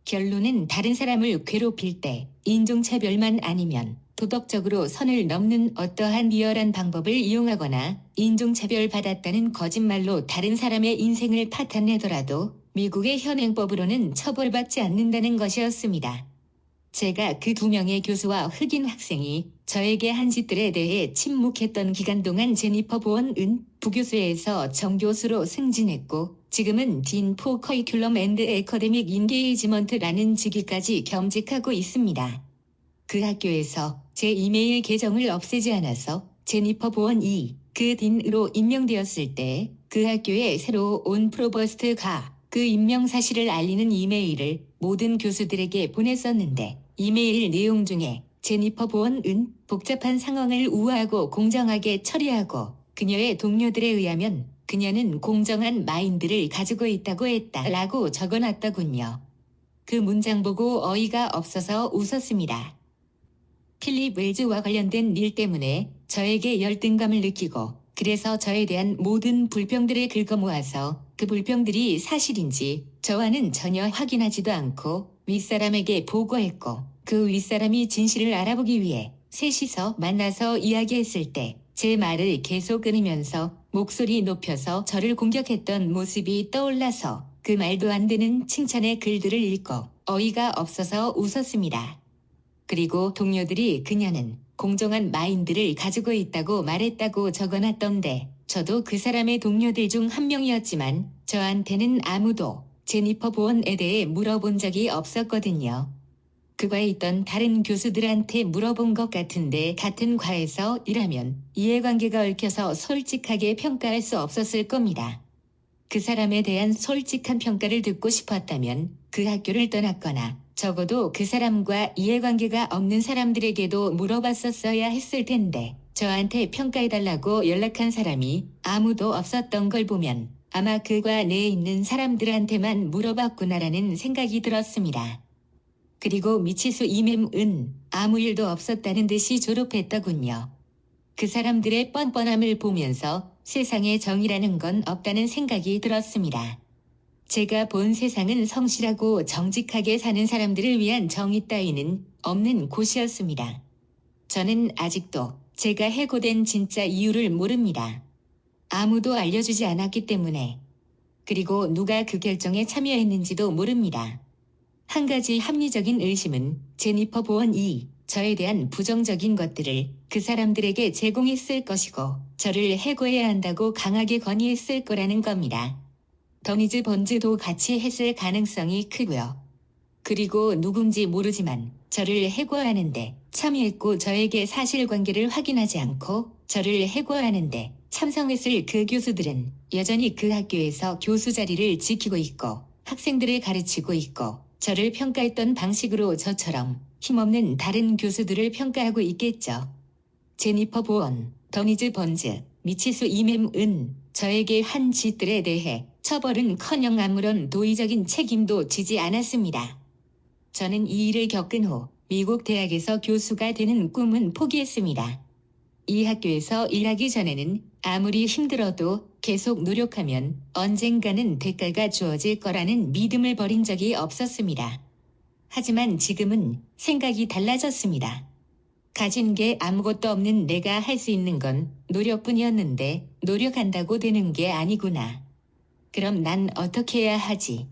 결론은 다른 사람을 괴롭힐 때 인종차별만 아니면 도덕적으로 선을 넘는 어떠한 리얼한 방법을 이용하거나 인종차별 받았다는 거짓말로 다른 사람의 인생을 파탄내더라도 미국의 현행법으로는 처벌받지 않는다는 것이었습니다. 제가 그 2명의 교수와 흑인 학생이 저에게 한 짓들에 대해 침묵했던 기간 동안 제니퍼 보언은 부교수에서 정교수로 승진했고 지금은 딘 포 커리큘럼 앤드 에커데믹 인게이지먼트라는 직위까지 겸직하고 있습니다. 그 학교에서 제 이메일 계정을 없애지 않아서 제니퍼 보언이 그 딘으로 임명되었을 때 그 학교에 새로 온 프로버스트가 그 임명 사실을 알리는 이메일을 모든 교수들에게 보냈었는데 이메일 내용 중에 제니퍼 보언은 복잡한 상황을 우아하고 공정하게 처리하고 그녀의 동료들에 의하면 그녀는 공정한 마인드를 가지고 있다고 했다라고 적어놨더군요. 그 문장 보고 어이가 없어서 웃었습니다. 필립 웰즈와 관련된 일 때문에 저에게 열등감을 느끼고 그래서 저에 대한 모든 불평들을 긁어모아서 그 불평들이 사실인지 저와는 전혀 확인하지도 않고 윗사람에게 보고했고 그 윗사람이 진실을 알아보기 위해 셋이서 만나서 이야기했을 때 제 말을 계속 끊으면서 목소리 높여서 저를 공격했던 모습이 떠올라서 그 말도 안 되는 칭찬의 글들을 읽고 어이가 없어서 웃었습니다. 그리고 동료들이 그녀는 공정한 마인드를 가지고 있다고 말했다고 적어놨던데 저도 그 사람의 동료들 중 한 명이었지만 저한테는 아무도 제니퍼 보언에 대해 물어본 적이 없었거든요. 그 과에 있던 다른 교수들한테 물어본 것 같은데 같은 과에서 일하면 이해관계가 얽혀서 솔직하게 평가할 수 없었을 겁니다. 그 사람에 대한 솔직한 평가를 듣고 싶었다면 그 학교를 떠났거나 적어도 그 사람과 이해관계가 없는 사람들에게도 물어봤었어야 했을 텐데 저한테 평가해달라고 연락한 사람이 아무도 없었던 걸 보면 아마 그과 내에 있는 사람들한테만 물어봤구나라는 생각이 들었습니다. 그리고 미치수 이맴은 아무 일도 없었다는 듯이 졸업했더군요. 그 사람들의 뻔뻔함을 보면서 세상에 정의라는 건 없다는 생각이 들었습니다. 제가 본 세상은 성실하고 정직하게 사는 사람들을 위한 정의 따위는 없는 곳이었습니다. 저는 아직도 제가 해고된 진짜 이유를 모릅니다. 아무도 알려주지 않았기 때문에. 그리고 누가 그 결정에 참여했는지도 모릅니다. 한 가지 합리적인 의심은 제니퍼 보언이 저에 대한 부정적인 것들을 그 사람들에게 제공했을 것이고 저를 해고해야 한다고 강하게 건의했을 거라는 겁니다. 더니즈 번즈도 같이 했을 가능성이 크고요. 그리고 누군지 모르지만 저를 해고하는데 참여했고 저에게 사실관계를 확인하지 않고 저를 해고하는데 참석했을 그 교수들은 여전히 그 학교에서 교수 자리를 지키고 있고 학생들을 가르치고 있고 저를 평가했던 방식으로 저처럼 힘없는 다른 교수들을 평가하고 있겠죠. 제니퍼 보언, 더니즈 번즈, 미치수 이맴은 저에게 한 짓들에 대해 처벌은커녕 아무런 도의적인 책임도 지지 않았습니다. 저는 이 일을 겪은 후 미국 대학에서 교수가 되는 꿈은 포기했습니다. 이 학교에서 일하기 전에는 아무리 힘들어도 계속 노력하면 언젠가는 대가가 주어질 거라는 믿음을 버린 적이 없었습니다. 하지만 지금은 생각이 달라졌습니다. 가진 게 아무것도 없는 내가 할 수 있는 건 노력뿐이었는데 노력한다고 되는 게 아니구나. 그럼 난 어떻게 해야 하지?